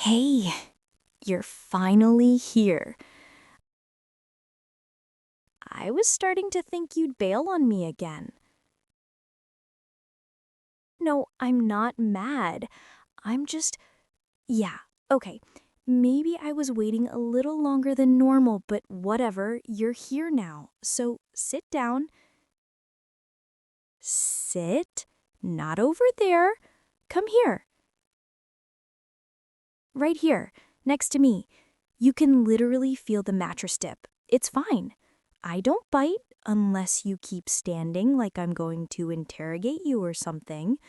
Hey, you're finally here. I was starting to think you'd bail on me again. No, I'm not mad. I'm just, yeah, okay. Maybe I was waiting a little longer than normal, but whatever, you're here now. So sit down. Sit. Not over there. Come here. Right here, next to me. You can literally feel the mattress dip. It's fine. I don't bite unless you keep standing like I'm going to interrogate you or something.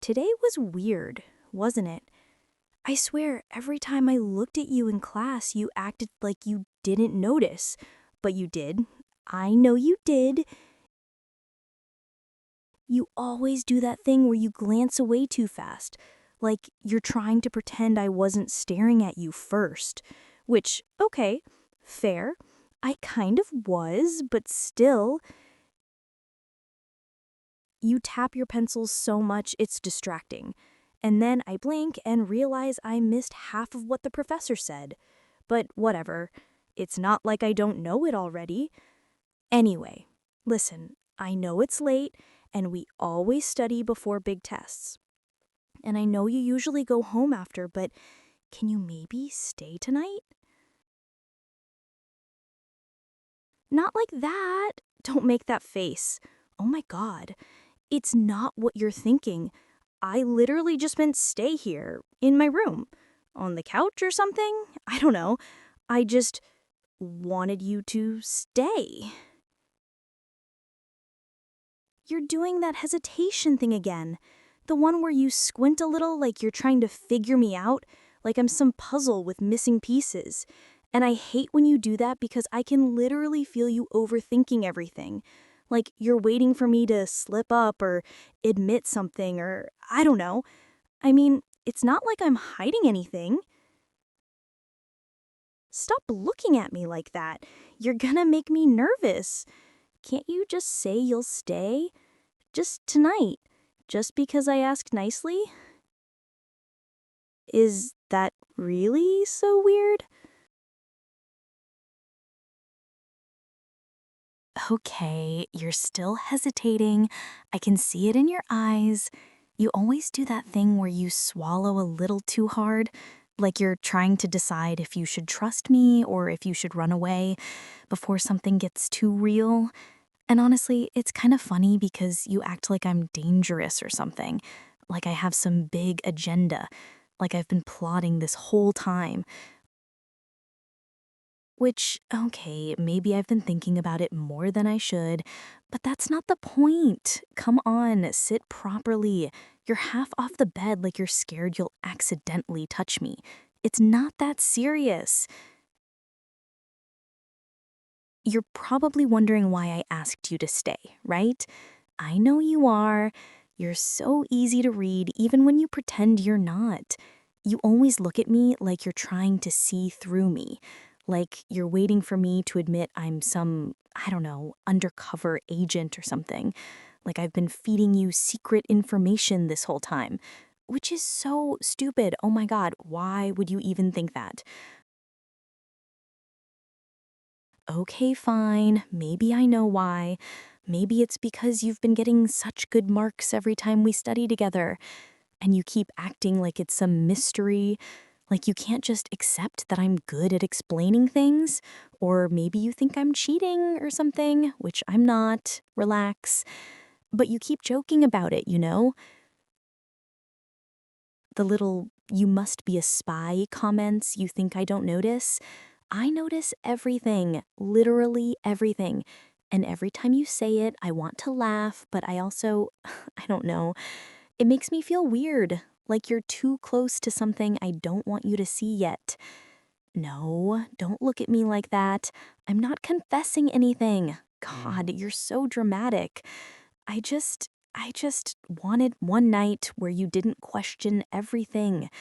Today was weird, wasn't it? I swear, every time I looked at you in class, you acted like you didn't notice. But you did. I know you did. You always do that thing where you glance away too fast, like you're trying to pretend I wasn't staring at you first. Which, okay, fair. I kind of was, but still. You tap your pencils so much it's distracting. And then I blink and realize I missed half of what the professor said. But whatever. It's not like I don't know it already. Anyway, listen, I know it's late, and we always study before big tests. And I know you usually go home after, but can you maybe stay tonight? Not like that. Don't make that face. Oh my god. It's not what you're thinking. I literally just meant stay here, in my room. On the couch or something? I don't know. I just wanted you to stay. You're doing that hesitation thing again. The one where you squint a little like you're trying to figure me out, like I'm some puzzle with missing pieces. And I hate when you do that because I can literally feel you overthinking everything. Like you're waiting for me to slip up or admit something or I don't know. I mean, it's not like I'm hiding anything. Stop looking at me like that. You're gonna make me nervous. Can't you just say you'll stay? Just tonight. Just because I asked nicely? Is that really so weird? Okay, you're still hesitating. I can see it in your eyes. You always do that thing where you swallow a little too hard, like you're trying to decide if you should trust me or if you should run away before something gets too real. And honestly, it's kind of funny because you act like I'm dangerous or something, like I have some big agenda, like I've been plotting this whole time. Which, okay, maybe I've been thinking about it more than I should, but that's not the point. Come on, sit properly. You're half off the bed like you're scared you'll accidentally touch me. It's not that serious. You're probably wondering why I asked you to stay, right? I know you are. You're so easy to read even when you pretend you're not. You always look at me like you're trying to see through me, like you're waiting for me to admit I'm some, I don't know, undercover agent or something. Like I've been feeding you secret information this whole time, which is so stupid. Oh my god, why would you even think that? Okay, fine. Maybe I know why. Maybe it's because you've been getting such good marks every time we study together, and you keep acting like it's some mystery, like you can't just accept that I'm good at explaining things. Or maybe you think I'm cheating or something, which I'm not. Relax. But you keep joking about it, you know? The little "you must be a spy" comments you think I don't notice. I notice everything, literally everything. And every time you say it, I want to laugh, but I also, I don't know, it makes me feel weird, like you're too close to something I don't want you to see yet. No, don't look at me like that. I'm not confessing anything. God, you're so dramatic. I just wanted one night where you didn't question everything,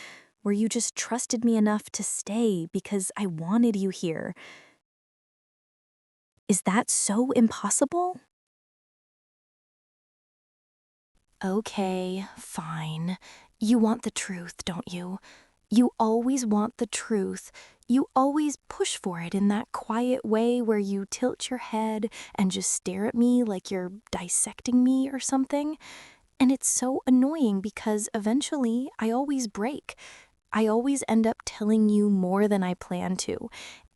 where you just trusted me enough to stay because I wanted you here. Is that so impossible? Okay, fine. You want the truth, don't you? You always want the truth. You always push for it in that quiet way where you tilt your head and just stare at me like you're dissecting me or something. And it's so annoying because eventually I always break. I always end up telling you more than I plan to.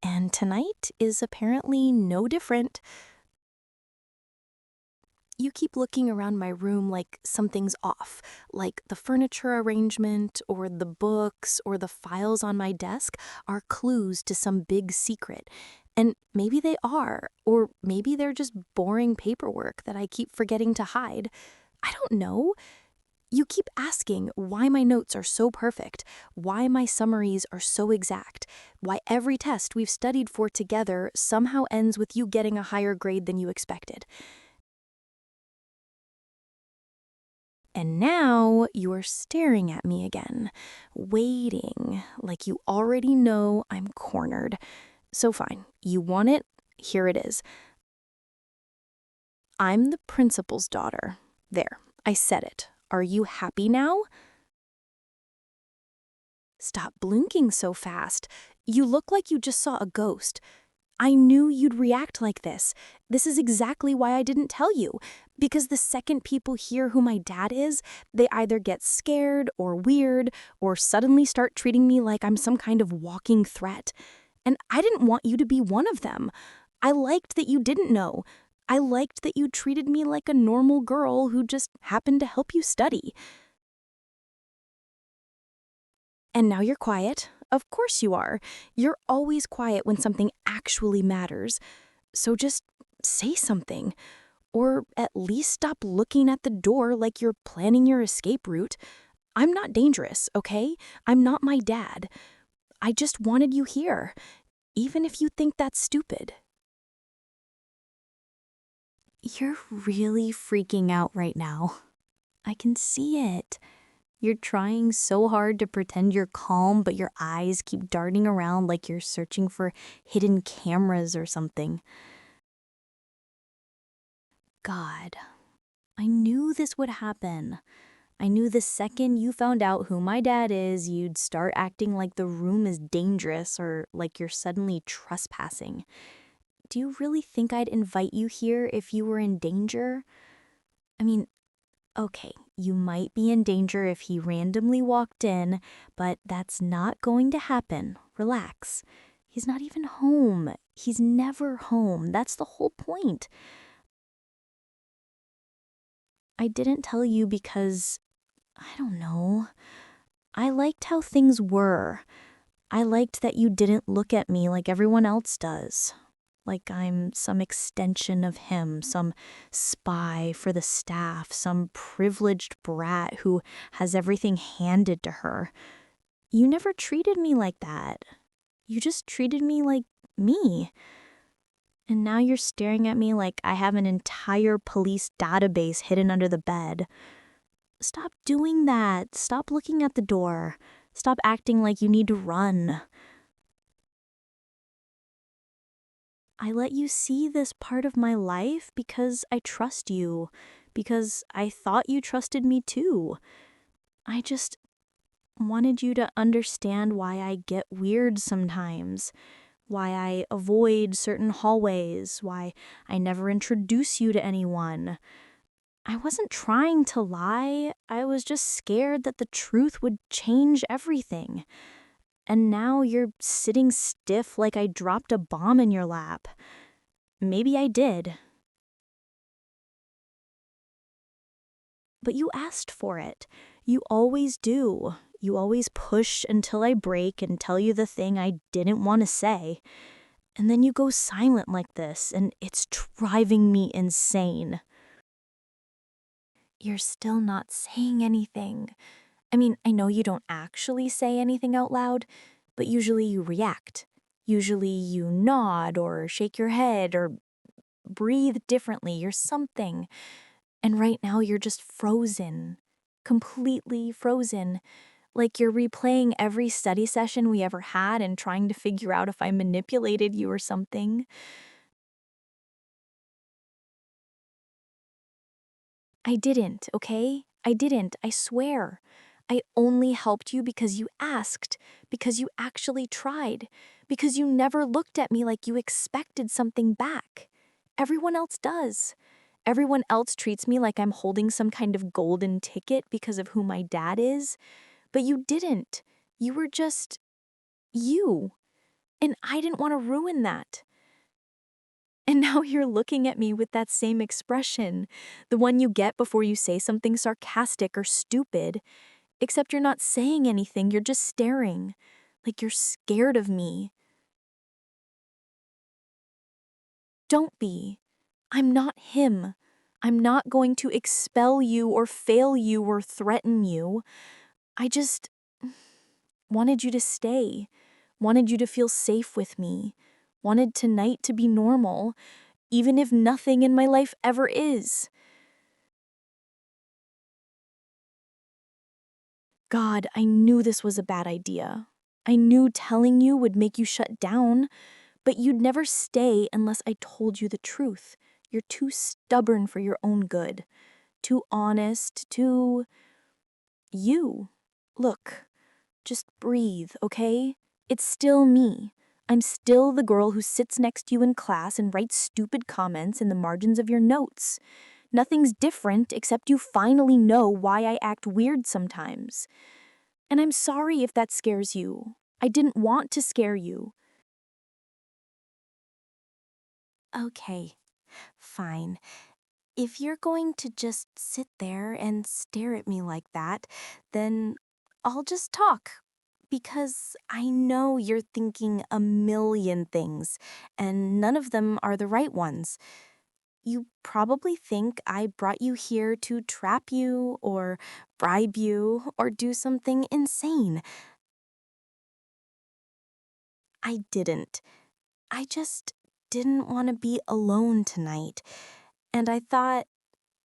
And tonight is apparently no different. You keep looking around my room like something's off, like the furniture arrangement or the books or the files on my desk are clues to some big secret. And maybe they are, or maybe they're just boring paperwork that I keep forgetting to hide. I don't know. You keep asking why my notes are so perfect, why my summaries are so exact, why every test we've studied for together somehow ends with you getting a higher grade than you expected. And now you are staring at me again, waiting, like you already know I'm cornered. So fine, you want it? Here it is. I'm the principal's daughter. There, I said it. Are you happy now? Stop blinking so fast. You look like you just saw a ghost. I knew you'd react like this. This is exactly why I didn't tell you. Because the second people hear who my dad is, they either get scared or weird or suddenly start treating me like I'm some kind of walking threat. And I didn't want you to be one of them. I liked that you didn't know. I liked that you treated me like a normal girl who just happened to help you study. And now you're quiet. Of course you are. You're always quiet when something actually matters. So just say something. Or at least stop looking at the door like you're planning your escape route. I'm not dangerous, okay? I'm not my dad. I just wanted you here, even if you think that's stupid. You're really freaking out right now. I can see it. You're trying so hard to pretend you're calm, but your eyes keep darting around like you're searching for hidden cameras or something. God, I knew this would happen. I knew the second you found out who my dad is, you'd start acting like the room is dangerous or like you're suddenly trespassing. Do you really think I'd invite you here if you were in danger? I mean, okay, you might be in danger if he randomly walked in, but that's not going to happen. Relax. He's not even home. He's never home. That's the whole point. I didn't tell you because, I don't know. I liked how things were. I liked that you didn't look at me like everyone else does. Like I'm some extension of him, some spy for the staff, some privileged brat who has everything handed to her. You never treated me like that. You just treated me like me. And now you're staring at me like I have an entire police database hidden under the bed. Stop doing that. Stop looking at the door. Stop acting like you need to run. I let you see this part of my life because I trust you, because I thought you trusted me too. I just wanted you to understand why I get weird sometimes, why I avoid certain hallways, why I never introduce you to anyone. I wasn't trying to lie. I was just scared that the truth would change everything. And now you're sitting stiff like I dropped a bomb in your lap. Maybe I did. But you asked for it. You always do. You always push until I break and tell you the thing I didn't want to say. And then you go silent like this, and it's driving me insane. You're still not saying anything. I mean, I know you don't actually say anything out loud, but usually you react. Usually you nod or shake your head or breathe differently or something. And right now you're just frozen, completely frozen, like you're replaying every study session we ever had and trying to figure out if I manipulated you or something. I didn't, okay? I didn't, I swear. I only helped you because you asked, because you actually tried, because you never looked at me like you expected something back. Everyone else does. Everyone else treats me like I'm holding some kind of golden ticket because of who my dad is. But you didn't. You were just you. And I didn't want to ruin that. And now you're looking at me with that same expression, the one you get before you say something sarcastic or stupid. Except you're not saying anything, you're just staring, like you're scared of me. Don't be. I'm not him. I'm not going to expel you or fail you or threaten you. I just wanted you to stay, wanted you to feel safe with me, wanted tonight to be normal, even if nothing in my life ever is. God, I knew this was a bad idea. I knew telling you would make you shut down, but you'd never stay unless I told you the truth. You're too stubborn for your own good, too honest, too you. Look, just breathe, okay? It's still me. I'm still the girl who sits next to you in class and writes stupid comments in the margins of your notes. Nothing's different except you finally know why I act weird sometimes. And I'm sorry if that scares you. I didn't want to scare you. Okay, fine. If you're going to just sit there and stare at me like that, then I'll just talk. Because I know you're thinking a million things, and none of them are the right ones. You probably think I brought you here to trap you, or bribe you, or do something insane. I didn't. I just didn't want to be alone tonight. And I thought,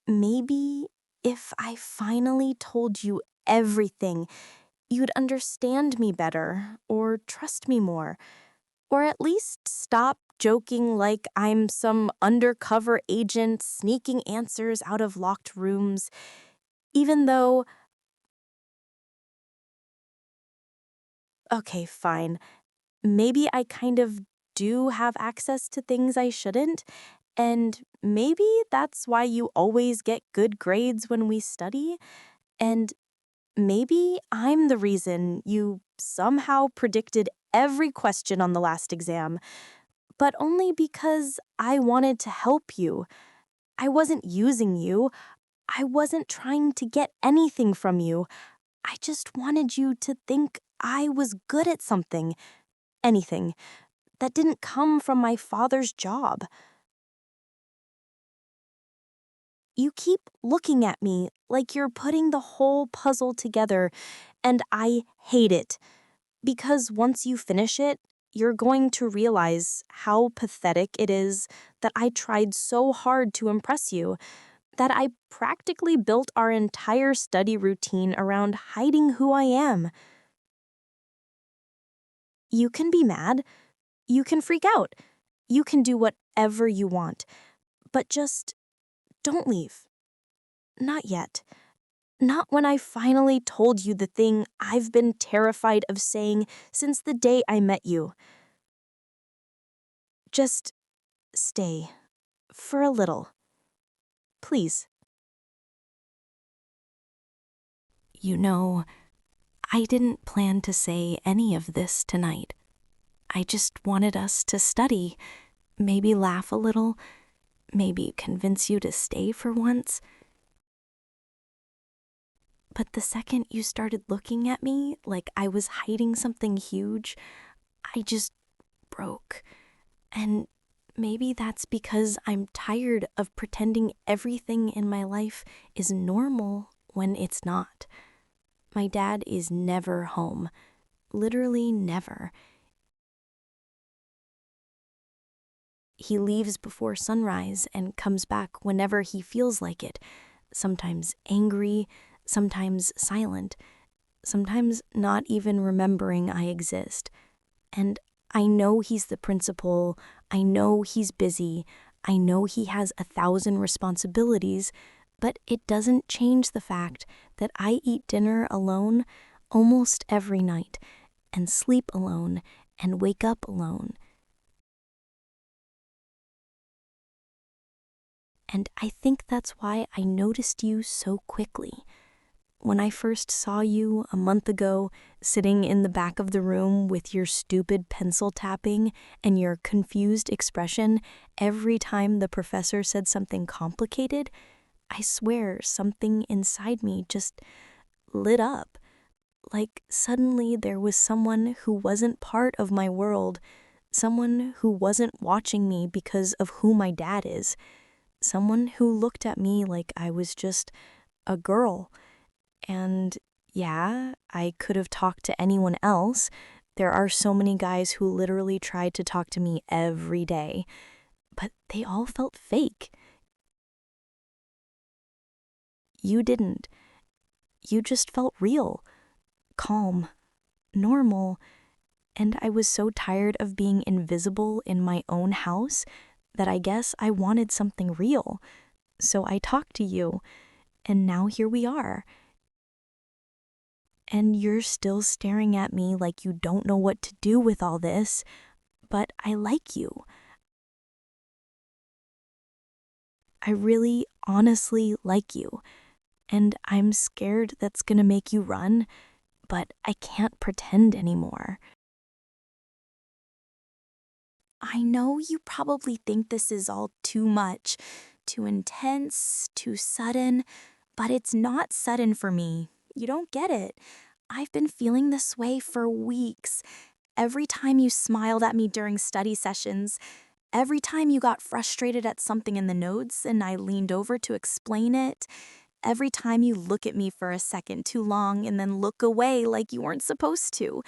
maybe if I finally told you everything, you'd understand me better, or trust me more, or at least stop joking like I'm some undercover agent sneaking answers out of locked rooms, even though, okay, fine, maybe I kind of do have access to things I shouldn't, and maybe that's why you always get good grades when we study, and maybe I'm the reason you somehow predicted every question on the last exam, but only because I wanted to help you. I wasn't using you. I wasn't trying to get anything from you. I just wanted you to think I was good at something, anything, that didn't come from my father's job. You keep looking at me like you're putting the whole puzzle together, and I hate it. Because once you finish it, you're going to realize how pathetic it is that I tried so hard to impress you, that I practically built our entire study routine around hiding who I am. You can be mad. You can freak out. You can do whatever you want. But just don't leave. Not yet. Not when I finally told you the thing I've been terrified of saying since the day I met you. Just stay. For a little. Please. You know, I didn't plan to say any of this tonight. I just wanted us to study, maybe laugh a little, maybe convince you to stay for once. But the second you started looking at me like I was hiding something huge, I just broke. And maybe that's because I'm tired of pretending everything in my life is normal when it's not. My dad is never home. Literally never. He leaves before sunrise and comes back whenever he feels like it, sometimes angry, sometimes silent, sometimes not even remembering I exist. And I know he's the principal, I know he's busy, I know he has 1,000 responsibilities, But it doesn't change the fact that I eat dinner alone almost every night, and sleep alone, and wake up alone. And I think that's why I noticed you so quickly. When I first saw you a month ago, sitting in the back of the room with your stupid pencil tapping and your confused expression every time the professor said something complicated, I swear something inside me just lit up. Like suddenly there was someone who wasn't part of my world, someone who wasn't watching me because of who my dad is, someone who looked at me like I was just a girl. And yeah, I could have talked to anyone else. There are so many guys who literally tried to talk to me every day, but they all felt fake. You didn't. You just felt real, calm, normal, and I was so tired of being invisible in my own house that I guess I wanted something real. So I talked to you, and now here we are. And you're still staring at me like you don't know what to do with all this, but I like you. I really, honestly like you, and I'm scared that's gonna make you run, but I can't pretend anymore. I know you probably think this is all too much, too intense, too sudden, but it's not sudden for me. You don't get it. I've been feeling this way for weeks. Every time you smiled at me during study sessions, every time you got frustrated at something in the notes and I leaned over to explain it, every time you look at me for a second too long and then look away like you weren't supposed to,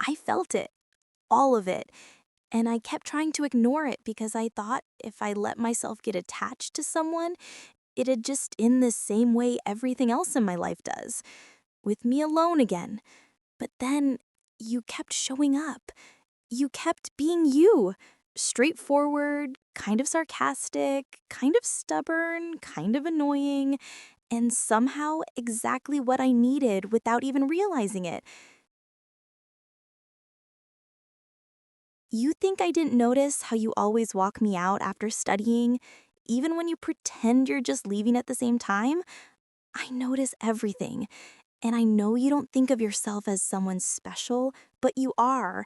I felt it, all of it. And I kept trying to ignore it because I thought if I let myself get attached to someone, it'd just end the same way everything else in my life does, with me alone again. But then you kept showing up. You kept being you, straightforward, kind of sarcastic, kind of stubborn, kind of annoying, and somehow exactly what I needed without even realizing it. You think I didn't notice how you always walk me out after studying, even when you pretend you're just leaving at the same time? I notice everything, and I know you don't think of yourself as someone special, but you are.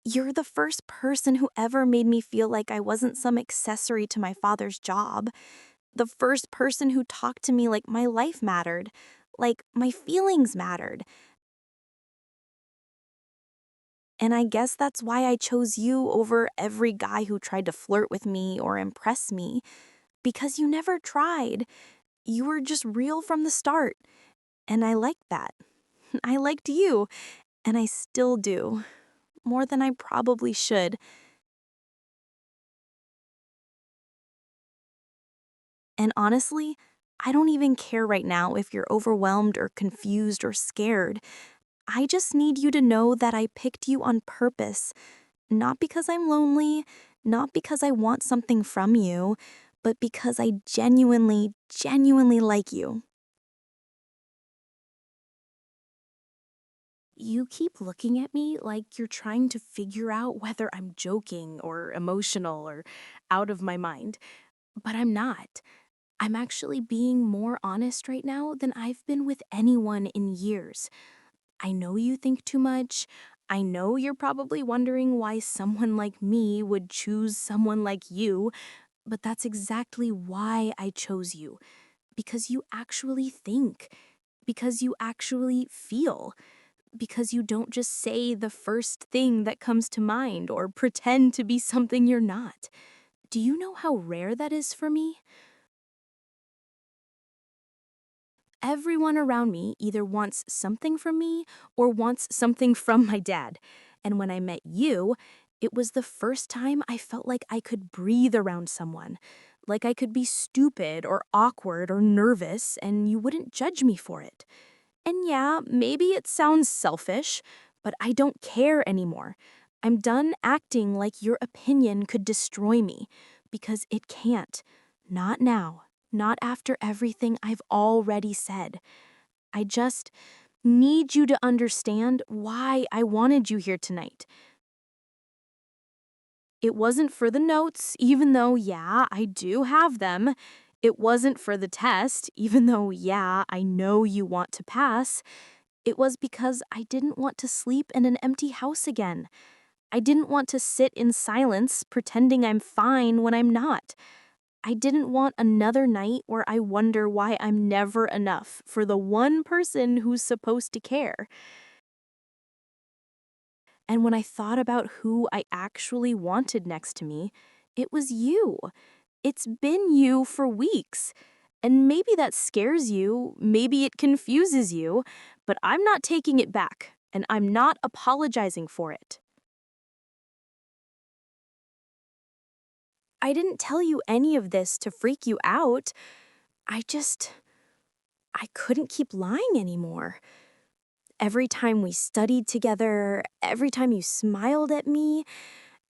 You're the first person who ever made me feel like I wasn't some accessory to my father's job. The first person who talked to me like my life mattered, like my feelings mattered. And I guess that's why I chose you over every guy who tried to flirt with me or impress me. Because you never tried. You were just real from the start. And I liked that. I liked you. And I still do. More than I probably should. And honestly, I don't even care right now if you're overwhelmed or confused or scared. I just need you to know that I picked you on purpose. Not because I'm lonely, not because I want something from you, but because I genuinely like you. You keep looking at me like you're trying to figure out whether I'm joking or emotional or out of my mind, but I'm not. I'm actually being more honest right now than I've been with anyone in years. I know you think too much. I know you're probably wondering why someone like me would choose someone like you, but that's exactly why I chose you. Because you actually think. Because you actually feel. Because you don't just say the first thing that comes to mind or pretend to be something you're not. Do you know how rare that is for me? Everyone around me either wants something from me or wants something from my dad. And when I met you, it was the first time I felt like I could breathe around someone, like I could be stupid or awkward or nervous and you wouldn't judge me for it. And yeah, maybe it sounds selfish, but I don't care anymore. I'm done acting like your opinion could destroy me, because it can't. Not now. Not after everything I've already said. I just need you to understand why I wanted you here tonight. It wasn't for the notes, even though, yeah, I do have them. It wasn't for the test, even though, yeah, I know you want to pass. It was because I didn't want to sleep in an empty house again. I didn't want to sit in silence, pretending I'm fine when I'm not. I didn't want another night where I wonder why I'm never enough for the one person who's supposed to care. And when I thought about who I actually wanted next to me, it was you. It's been you for weeks. And maybe that scares you, maybe it confuses you, but I'm not taking it back, and I'm not apologizing for it. I didn't tell you any of this to freak you out. I couldn't keep lying anymore. Every time we studied together, every time you smiled at me,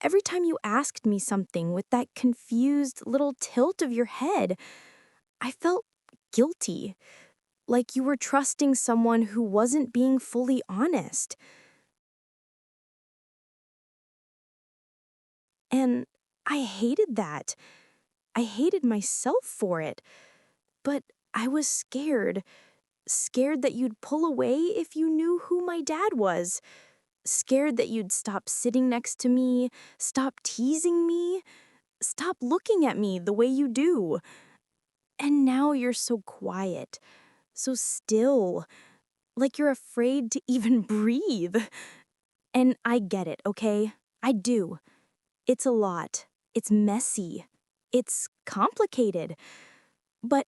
every time you asked me something with that confused little tilt of your head, I felt guilty, like you were trusting someone who wasn't being fully honest. And I hated that. I hated myself for it. But I was scared that you'd pull away if you knew who my dad was. Scared that you'd stop sitting next to me, stop teasing me, stop looking at me the way you do. And now you're so quiet, so still, like you're afraid to even breathe. And I get it, okay? I do. It's a lot. It's messy. It's complicated. But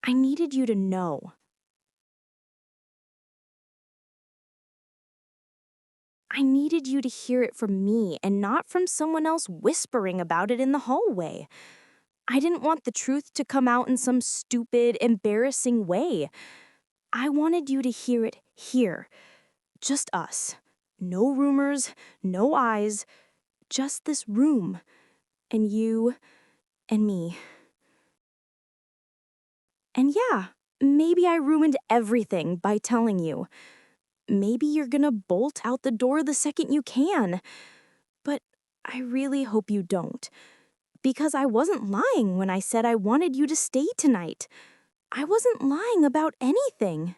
I needed you to know. I needed you to hear it from me and not from someone else whispering about it in the hallway. I didn't want the truth to come out in some stupid, embarrassing way. I wanted you to hear it here. Just us. No rumors, no eyes, just this room. And you and me. And yeah, maybe I ruined everything by telling you. Maybe you're gonna bolt out the door the second you can. But I really hope you don't. Because I wasn't lying when I said I wanted you to stay tonight. I wasn't lying about anything.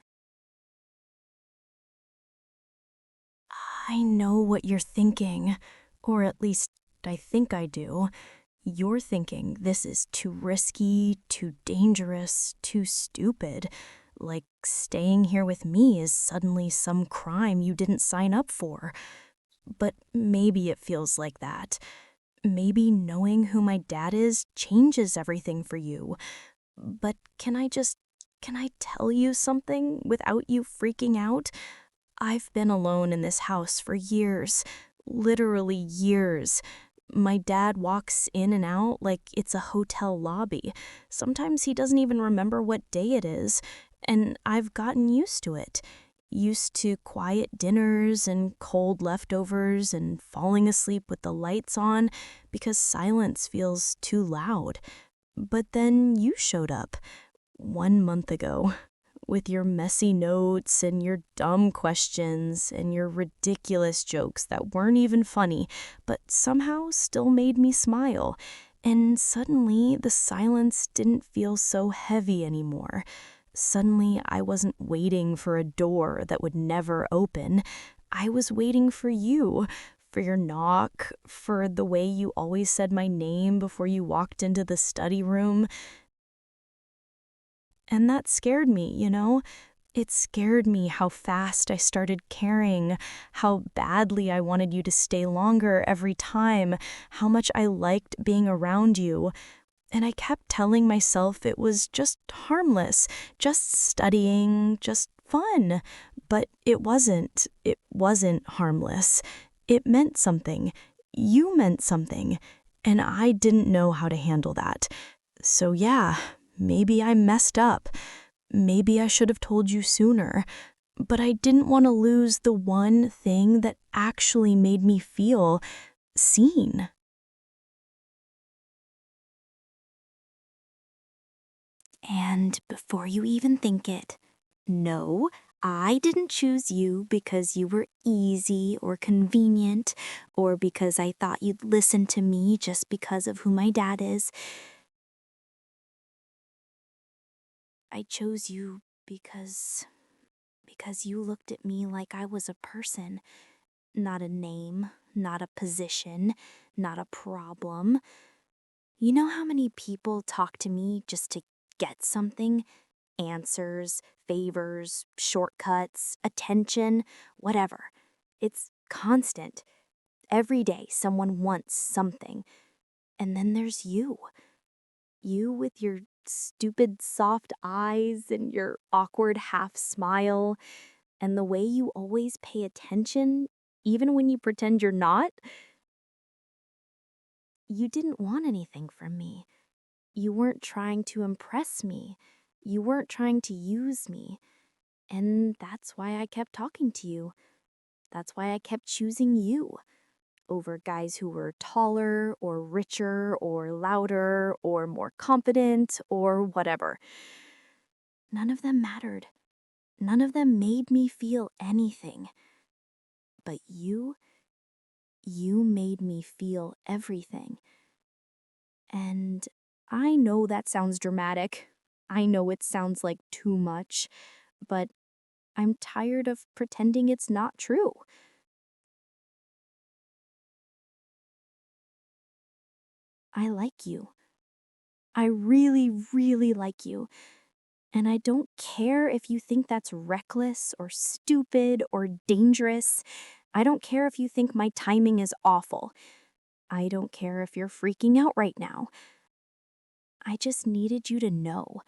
I know what you're thinking, or at least I think I do. You're thinking this is too risky, too dangerous, too stupid. Like staying here with me is suddenly some crime you didn't sign up for. But maybe it feels like that. Maybe knowing who my dad is changes everything for you. But can I tell you something without you freaking out? I've been alone in this house for years, literally years. My dad walks in and out like it's a hotel lobby. Sometimes he doesn't even remember what day it is, and I've gotten used to it. Used to quiet dinners and cold leftovers and falling asleep with the lights on because silence feels too loud. But then you showed up 1 month ago with your messy notes and your dumb questions and your ridiculous jokes that weren't even funny, but somehow still made me smile. And suddenly, the silence didn't feel so heavy anymore. Suddenly, I wasn't waiting for a door that would never open. I was waiting for you, for your knock, for the way you always said my name before you walked into the study room. And that scared me, you know? It scared me how fast I started caring, how badly I wanted you to stay longer every time, how much I liked being around you. And I kept telling myself it was just harmless, just studying, just fun. But it wasn't. It wasn't harmless. It meant something. You meant something. And I didn't know how to handle that. So yeah, maybe I messed up. Maybe I should have told you sooner. But I didn't want to lose the one thing that actually made me feel seen. And before you even think it, no, I didn't choose you because you were easy or convenient or because I thought you'd listen to me just because of who my dad is. I chose you because you looked at me like I was a person, not a name, not a position, not a problem. You know how many people talk to me just to get something? Answers, favors, shortcuts, attention, whatever. It's constant. Every day, someone wants something. And then there's you. You with your stupid soft eyes and your awkward half smile, and the way you always pay attention, even when you pretend you're not. You didn't want anything from me. You weren't trying to impress me. You weren't trying to use me. And that's why I kept talking to you. That's why I kept choosing you over guys who were taller or richer or louder or more confident or whatever. None of them mattered. None of them made me feel anything. But you made me feel everything. And I know that sounds dramatic. I know it sounds like too much, but I'm tired of pretending it's not true. I like you. I really, really like you. And I don't care if you think that's reckless or stupid or dangerous. I don't care if you think my timing is awful. I don't care if you're freaking out right now. I just needed you to know.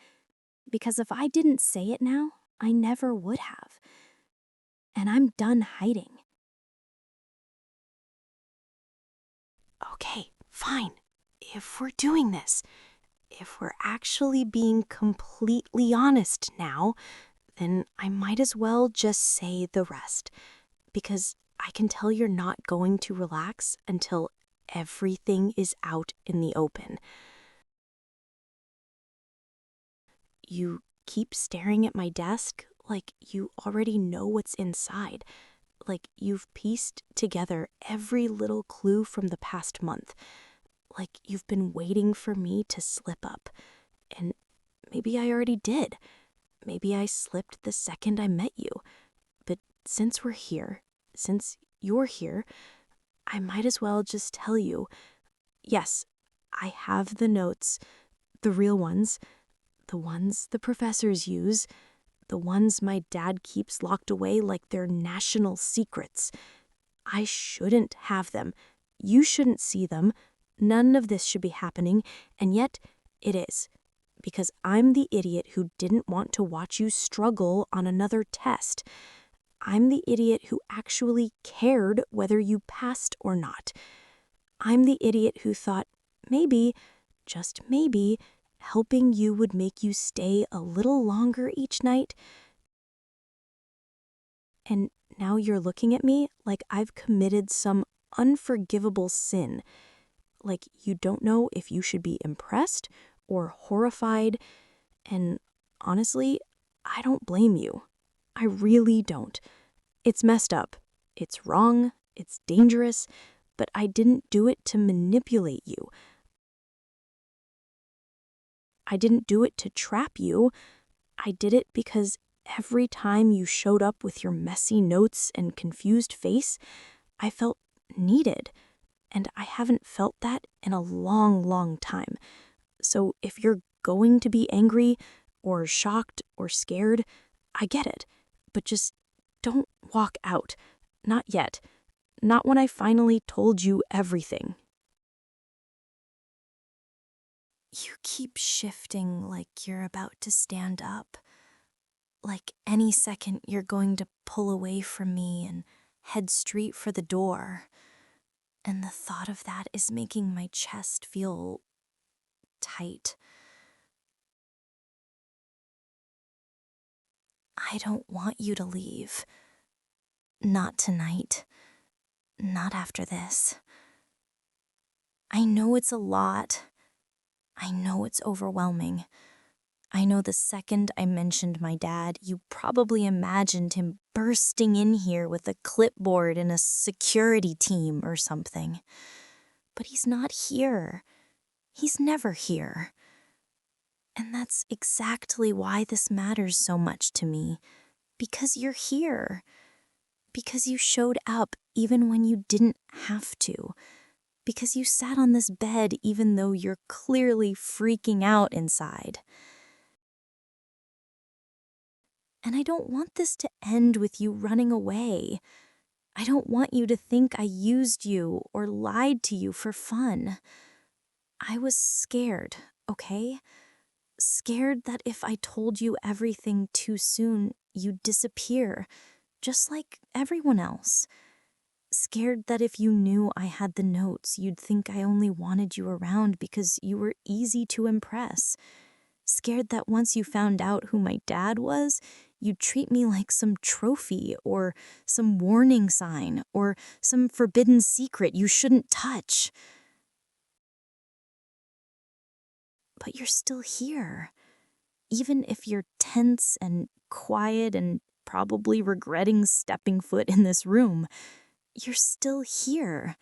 Because if I didn't say it now, I never would have. And I'm done hiding. Okay, fine. If we're doing this, if we're actually being completely honest now, then I might as well just say the rest. Because I can tell you're not going to relax until everything is out in the open. You keep staring at my desk like you already know what's inside, like you've pieced together every little clue from the past month, like you've been waiting for me to slip up. And maybe I already did. Maybe I slipped the second I met you. But since we're here, since you're here, I might as well just tell you, yes, I have the notes, the real ones, the ones the professors use, the ones my dad keeps locked away like they're national secrets. I shouldn't have them. You shouldn't see them. None of this should be happening, and yet it is. Because I'm the idiot who didn't want to watch you struggle on another test. I'm the idiot who actually cared whether you passed or not. I'm the idiot who thought maybe, just maybe, helping you would make you stay a little longer each night. And now you're looking at me like I've committed some unforgivable sin. Like you don't know if you should be impressed or horrified. And honestly, I don't blame you. I really don't. It's messed up. It's wrong. It's dangerous. But I didn't do it to manipulate you. I didn't do it to trap you. I did it because every time you showed up with your messy notes and confused face, I felt needed. And I haven't felt that in a long, long time. So if you're going to be angry or shocked or scared, I get it. But just don't walk out. Not yet. Not when I finally told you everything. You keep shifting like you're about to stand up. Like any second you're going to pull away from me and head straight for the door. And the thought of that is making my chest feel tight. I don't want you to leave. Not tonight. Not after this. I know it's a lot. I know it's overwhelming. I know the second I mentioned my dad, you probably imagined him bursting in here with a clipboard and a security team or something. But he's not here. He's never here. And that's exactly why this matters so much to me. Because you're here. Because you showed up even when you didn't have to. Because you sat on this bed even though you're clearly freaking out inside. And I don't want this to end with you running away. I don't want you to think I used you or lied to you for fun. I was scared, okay? Scared that if I told you everything too soon, you'd disappear, just like everyone else. Scared that if you knew I had the notes, you'd think I only wanted you around because you were easy to impress. Scared that once you found out who my dad was, you'd treat me like some trophy or some warning sign or some forbidden secret you shouldn't touch. But you're still here. Even if you're tense and quiet and probably regretting stepping foot in this room, you're still here.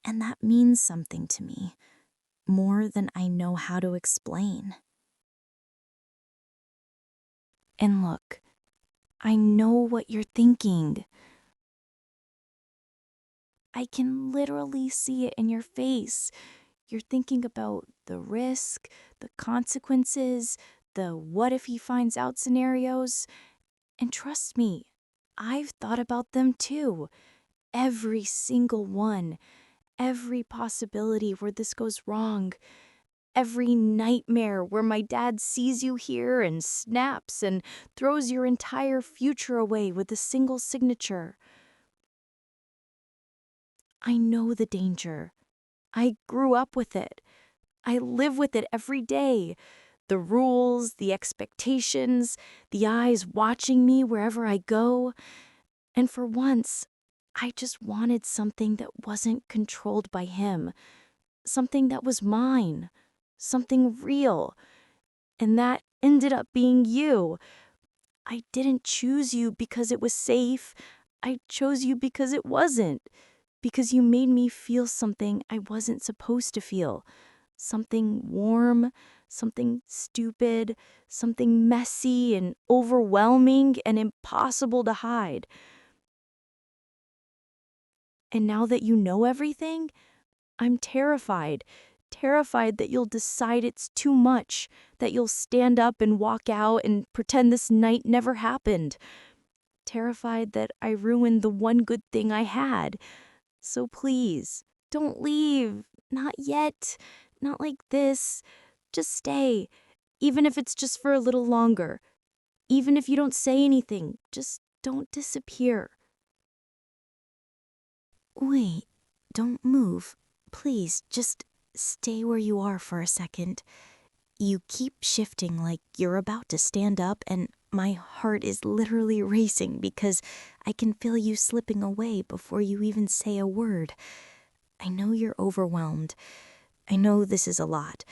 And that means something to me, more than I know how to explain. And look, I know what you're thinking. I can literally see it in your face. You're thinking about the risk, the consequences, the what if he finds out scenarios. And trust me, I've thought about them too. Every single one. Every possibility where this goes wrong. Every nightmare where my dad sees you here and snaps and throws your entire future away with a single signature. I know the danger. I grew up with it. I live with it every day. The rules, the expectations, the eyes watching me wherever I go. And for once, I just wanted something that wasn't controlled by him. Something that was mine. Something real. And that ended up being you. I didn't choose you because it was safe. I chose you because it wasn't. Because you made me feel something I wasn't supposed to feel. Something warm, something stupid, something messy and overwhelming and impossible to hide. And now that you know everything, I'm terrified. Terrified that you'll decide it's too much, that you'll stand up and walk out and pretend this night never happened. Terrified that I ruined the one good thing I had. So please, don't leave. Not yet. Not like this. Just stay. Even if it's just for a little longer. Even if you don't say anything, just don't disappear. Wait, don't move. Please, just stay where you are for a second. You keep shifting like you're about to stand up, and my heart is literally racing because I can feel you slipping away before you even say a word. I know you're overwhelmed. I know this is a lot.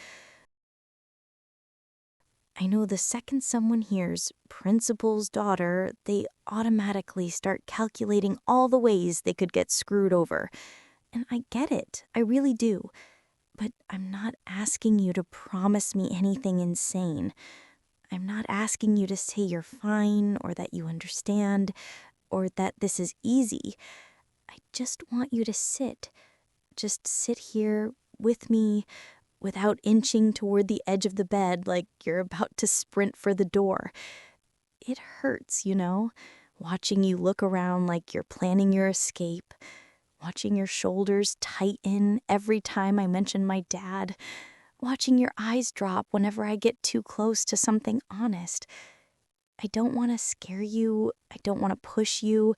I know the second someone hears principal's daughter, they automatically start calculating all the ways they could get screwed over. And I get it. I really do. But I'm not asking you to promise me anything insane. I'm not asking you to say you're fine or that you understand or that this is easy. I just want you to sit. Just sit here with me without inching toward the edge of the bed like you're about to sprint for the door. It hurts, watching you look around like you're planning your escape, watching your shoulders tighten every time I mention my dad, watching your eyes drop whenever I get too close to something honest. I don't want to scare you. I don't want to push you.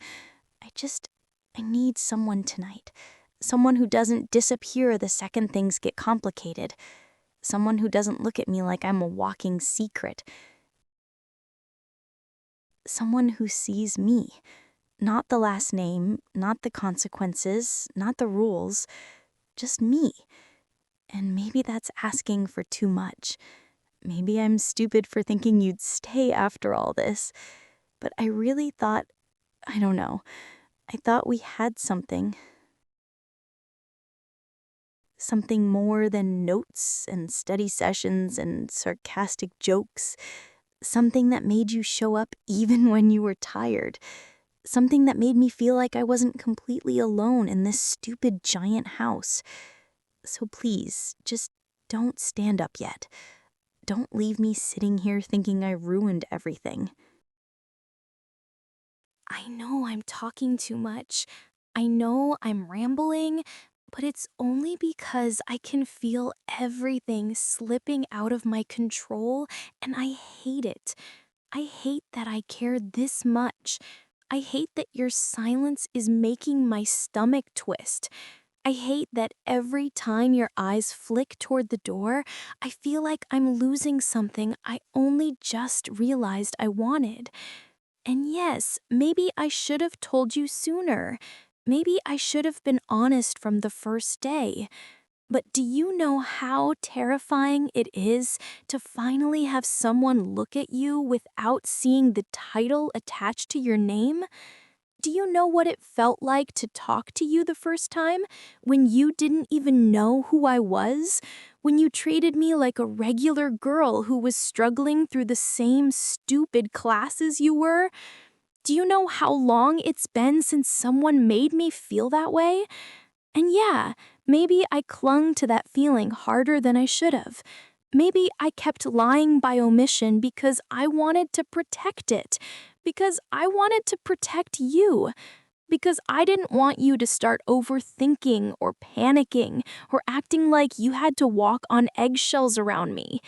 I need someone tonight. Someone who doesn't disappear the second things get complicated. Someone who doesn't look at me like I'm a walking secret. Someone who sees me. Not the last name, not the consequences, not the rules. Just me. And maybe that's asking for too much. Maybe I'm stupid for thinking you'd stay after all this, but I really thought, I don't know, I thought we had something. Something more than notes and study sessions and sarcastic jokes. Something that made you show up even when you were tired. Something that made me feel like I wasn't completely alone in this stupid giant house. So please, just don't stand up yet. Don't leave me sitting here thinking I ruined everything. I know I'm talking too much. I know I'm rambling, but it's only because I can feel everything slipping out of my control, and I hate it. I hate that I care this much. I hate that your silence is making my stomach twist. I hate that every time your eyes flick toward the door, I feel like I'm losing something I only just realized I wanted. And yes, maybe I should have told you sooner. Maybe I should have been honest from the first day. But do you know how terrifying it is to finally have someone look at you without seeing the title attached to your name? Do you know what it felt like to talk to you the first time, when you didn't even know who I was? When you treated me like a regular girl who was struggling through the same stupid classes you were? Do you know how long it's been since someone made me feel that way? And yeah, maybe I clung to that feeling harder than I should have. Maybe I kept lying by omission because I wanted to protect it. Because I wanted to protect you. Because I didn't want you to start overthinking or panicking or acting like you had to walk on eggshells around me.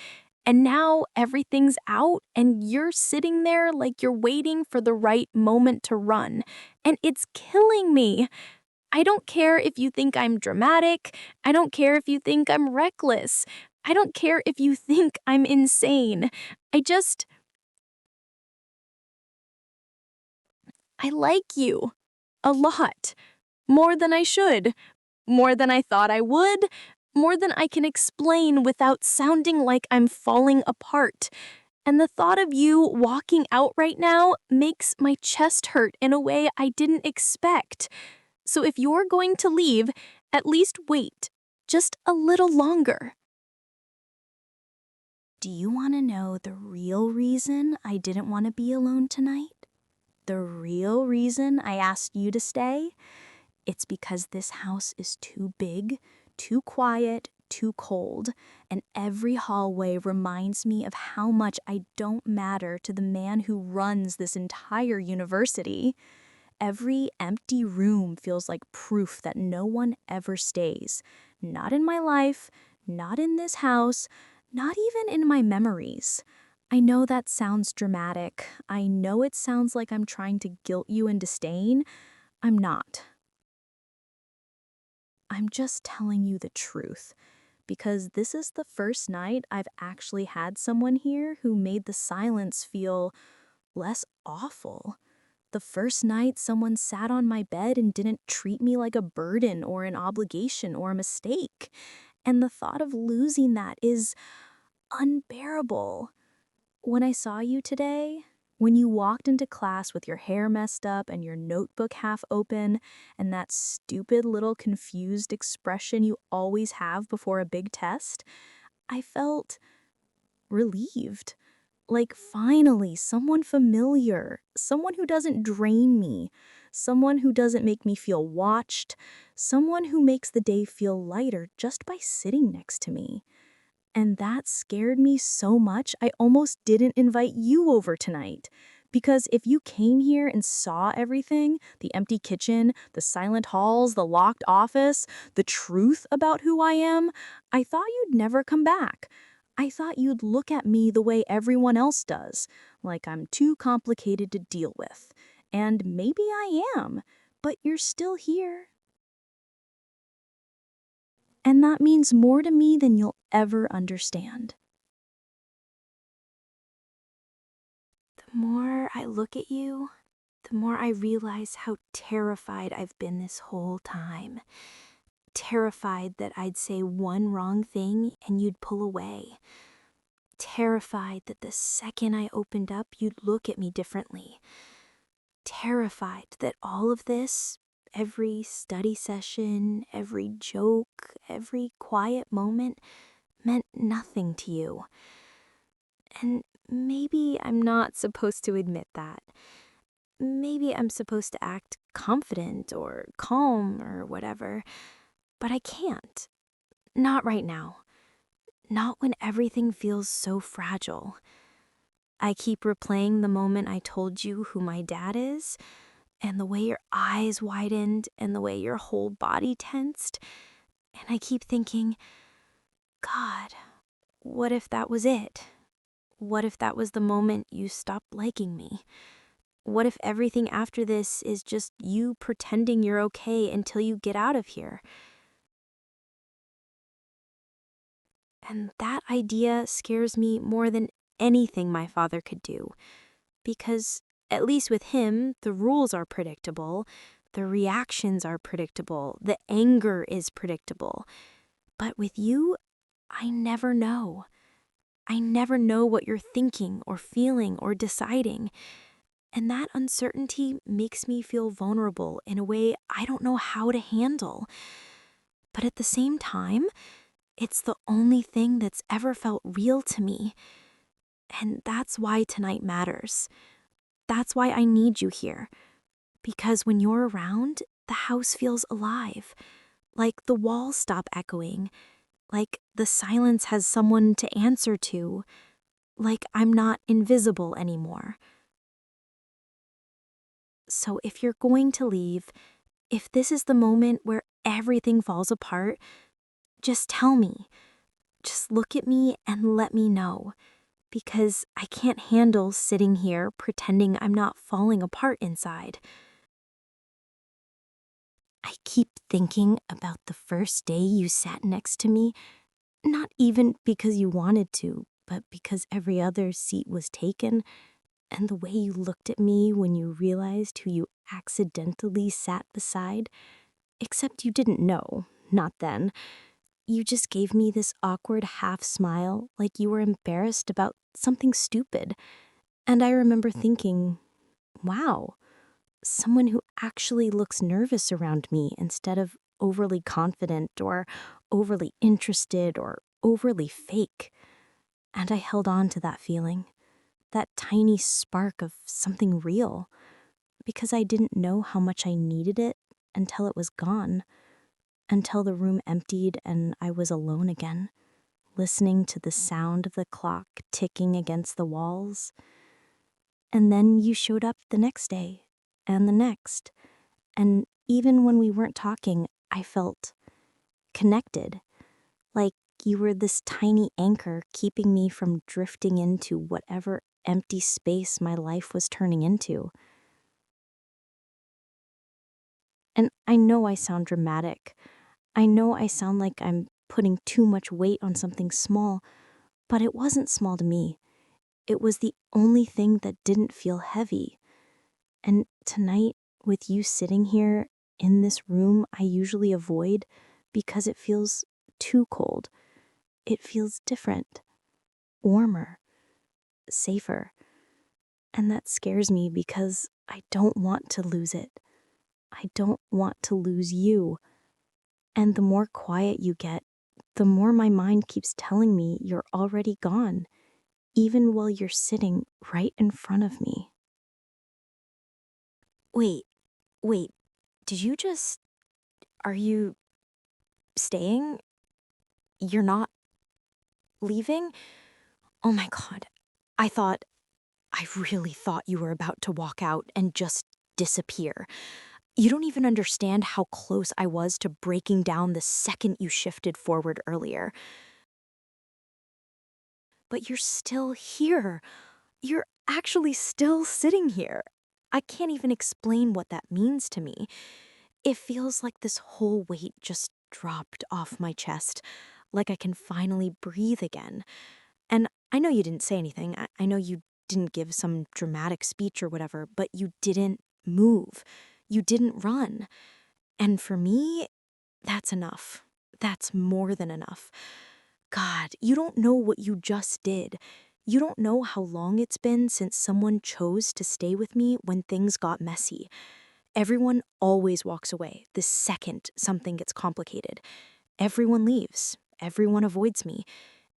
And now everything's out, and you're sitting there like you're waiting for the right moment to run. And it's killing me. I don't care if you think I'm dramatic. I don't care if you think I'm reckless. I don't care if you think I'm insane. I like you. A lot. More than I should. More than I thought I would. More than I can explain without sounding like I'm falling apart. And the thought of you walking out right now makes my chest hurt in a way I didn't expect. So if you're going to leave, at least wait just a little longer. Do you want to know the real reason I didn't want to be alone tonight? The real reason I asked you to stay? It's because this house is too big, too quiet, too cold, and every hallway reminds me of how much I don't matter to the man who runs this entire university. Every empty room feels like proof that no one ever stays. Not in my life, not in this house, not even in my memories. I know that sounds dramatic. I know it sounds like I'm trying to guilt you into staying. I'm not. I'm just telling you the truth, because this is the first night I've actually had someone here who made the silence feel less awful. The first night someone sat on my bed and didn't treat me like a burden or an obligation or a mistake. And the thought of losing that is unbearable. When I saw you today, when you walked into class with your hair messed up and your notebook half open, and that stupid little confused expression you always have before a big test, I felt relieved. Like finally, someone familiar, someone who doesn't drain me, someone who doesn't make me feel watched, someone who makes the day feel lighter just by sitting next to me. And that scared me so much, I almost didn't invite you over tonight. Because if you came here and saw everything, the empty kitchen, the silent halls, the locked office, the truth about who I am, I thought you'd never come back. I thought you'd look at me the way everyone else does, like I'm too complicated to deal with. And maybe I am, but you're still here. And that means more to me than you'll ever understand. The more I look at you, the more I realize how terrified I've been this whole time. Terrified that I'd say one wrong thing and you'd pull away. Terrified that the second I opened up, you'd look at me differently. Terrified that all of this, every study session, every joke, every quiet moment, meant nothing to you. And maybe I'm not supposed to admit that. Maybe I'm supposed to act confident or calm or whatever, but I can't. Not right now. Not when everything feels so fragile. I keep replaying the moment I told you who my dad is, and the way your eyes widened, and the way your whole body tensed. And I keep thinking, God, what if that was it? What if that was the moment you stopped liking me? What if everything after this is just you pretending you're okay until you get out of here? And that idea scares me more than anything my father could do. Because, at least with him, the rules are predictable, the reactions are predictable, the anger is predictable. But with you, I never know. I never know what you're thinking or feeling or deciding. And that uncertainty makes me feel vulnerable in a way I don't know how to handle. But at the same time, it's the only thing that's ever felt real to me. And that's why tonight matters. That's why I need you here. Because when you're around, the house feels alive. Like the walls stop echoing. Like the silence has someone to answer to. Like I'm not invisible anymore. So if you're going to leave, if this is the moment where everything falls apart, just tell me. Just look at me and let me know. Because I can't handle sitting here pretending I'm not falling apart inside. I keep thinking about the first day you sat next to me, not even because you wanted to, but because every other seat was taken, and the way you looked at me when you realized who you accidentally sat beside, except you didn't know, not then. You just gave me this awkward half smile like you were embarrassed about something stupid. And I remember thinking, wow, someone who actually looks nervous around me instead of overly confident or overly interested or overly fake. And I held on to that feeling, that tiny spark of something real, because I didn't know how much I needed it until it was gone, until the room emptied and I was alone again, listening to the sound of the clock ticking against the walls. And then you showed up the next day, and the next. And even when we weren't talking, I felt connected, like you were this tiny anchor keeping me from drifting into whatever empty space my life was turning into. And I know I sound dramatic. I know I sound like I'm putting too much weight on something small, but it wasn't small to me. It was the only thing that didn't feel heavy. And tonight, with you sitting here in this room I usually avoid because it feels too cold, it feels different, warmer, safer. And that scares me because I don't want to lose it. I don't want to lose you. And the more quiet you get, the more my mind keeps telling me you're already gone, even while you're sitting right in front of me. Wait, wait, did you just. Are you staying? You're not leaving? Oh my God. I really thought you were about to walk out and just disappear. You don't even understand how close I was to breaking down the second you shifted forward earlier. But you're still here. You're actually still sitting here. I can't even explain what that means to me. It feels like this whole weight just dropped off my chest, like I can finally breathe again. And I know you didn't say anything. I know you didn't give some dramatic speech or whatever, but you didn't move. You didn't run. And for me, that's enough. That's more than enough. God, you don't know what you just did. You don't know how long it's been since someone chose to stay with me when things got messy. Everyone always walks away the second something gets complicated. Everyone leaves. Everyone avoids me.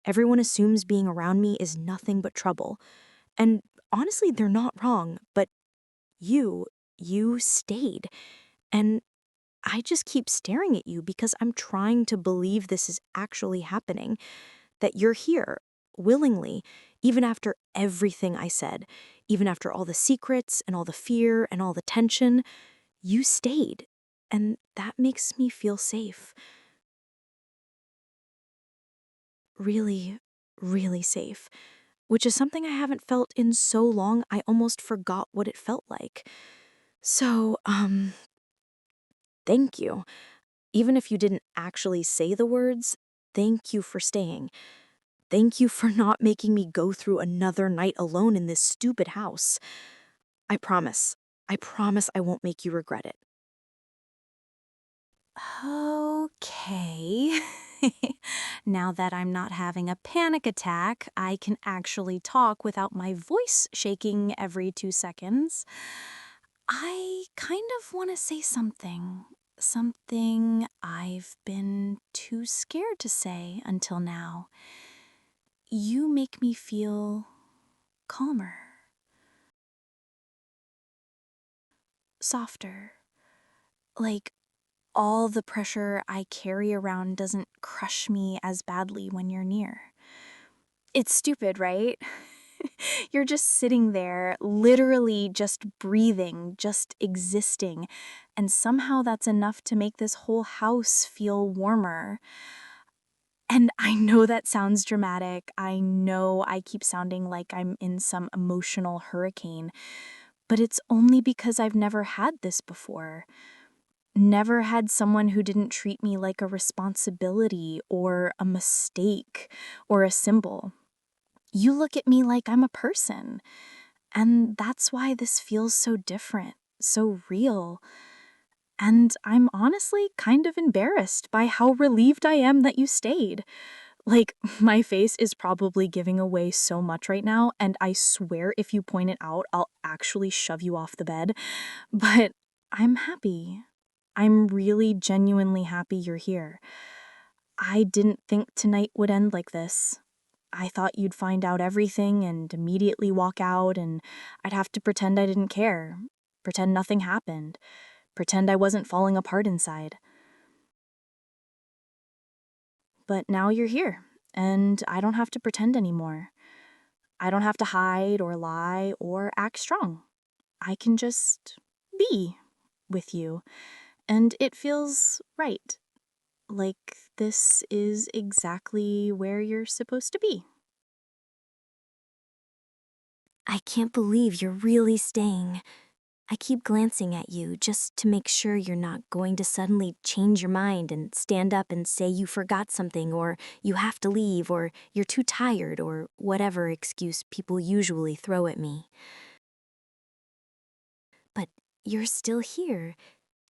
Everyone assumes being around me is nothing but trouble. And honestly, they're not wrong, but you, you stayed. And I just keep staring at you because I'm trying to believe this is actually happening, that you're here, willingly, even after everything I said, even after all the secrets and all the fear and all the tension, you stayed. And that makes me feel safe. Really, really safe. Which is something I haven't felt in so long, I almost forgot what it felt like. So, thank you. Even if you didn't actually say the words, thank you for staying. Thank you for not making me go through another night alone in this stupid house. I promise. I promise I won't make you regret it. Okay. Now that I'm not having a panic attack, I can actually talk without my voice shaking every 2 seconds. I kind of want to say something. Something I've been too scared to say until now. You make me feel calmer, softer. Like all the pressure I carry around doesn't crush me as badly when you're near. It's stupid, right? You're just sitting there, literally just breathing, just existing, and somehow that's enough to make this whole house feel warmer. And I know that sounds dramatic. I know I keep sounding like I'm in some emotional hurricane, but it's only because I've never had this before. Never had someone who didn't treat me like a responsibility or a mistake or a symbol. You look at me like I'm a person, and that's why this feels so different, so real. And I'm honestly kind of embarrassed by how relieved I am that you stayed. Like, my face is probably giving away so much right now, and I swear if you point it out, I'll actually shove you off the bed. But I'm happy. I'm really genuinely happy you're here. I didn't think tonight would end like this. I thought you'd find out everything and immediately walk out, and I'd have to pretend I didn't care, pretend nothing happened, pretend I wasn't falling apart inside. But now you're here, and I don't have to pretend anymore. I don't have to hide or lie or act strong. I can just be with you, and it feels right. Like this is exactly where you're supposed to be. I can't believe you're really staying. I keep glancing at you just to make sure you're not going to suddenly change your mind and stand up and say you forgot something or you have to leave or you're too tired or whatever excuse people usually throw at me. But you're still here.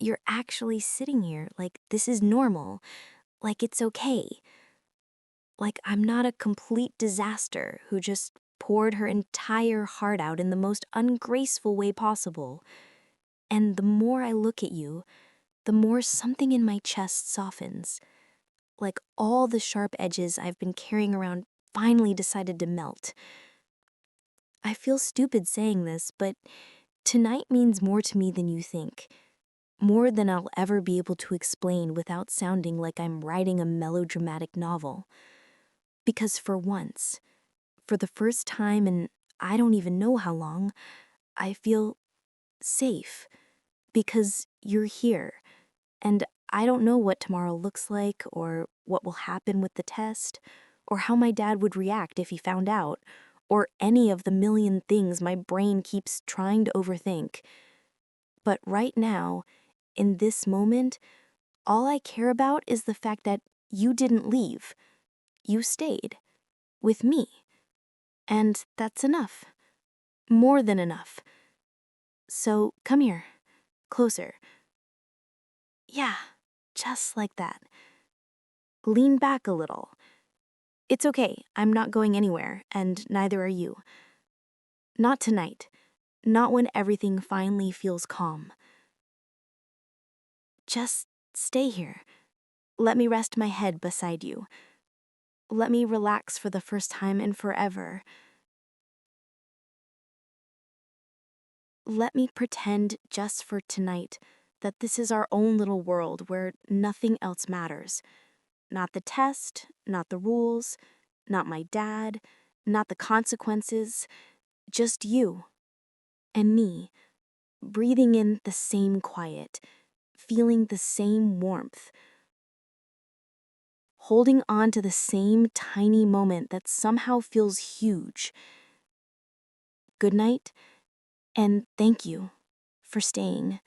You're actually sitting here like this is normal, like it's okay. Like I'm not a complete disaster who just poured her entire heart out in the most ungraceful way possible. And the more I look at you, the more something in my chest softens. Like all the sharp edges I've been carrying around finally decided to melt. I feel stupid saying this, but tonight means more to me than you think. More than I'll ever be able to explain without sounding like I'm writing a melodramatic novel. Because for once, for the first time in I don't even know how long, I feel safe. Because you're here. And I don't know what tomorrow looks like, or what will happen with the test, or how my dad would react if he found out, or any of the million things my brain keeps trying to overthink. But right now, in this moment, all I care about is the fact that you didn't leave. You stayed. With me. And that's enough. More than enough. So come here. Closer. Yeah, just like that. Lean back a little. It's okay, I'm not going anywhere, and neither are you. Not tonight. Not when everything finally feels calm. Just stay here. Let me rest my head beside you. Let me relax for the first time in forever. Let me pretend just for tonight that this is our own little world where nothing else matters. Not the test, not the rules, not my dad, not the consequences, just you and me, breathing in the same quiet, feeling the same warmth, holding on to the same tiny moment that somehow feels huge. Good night, and thank you for staying.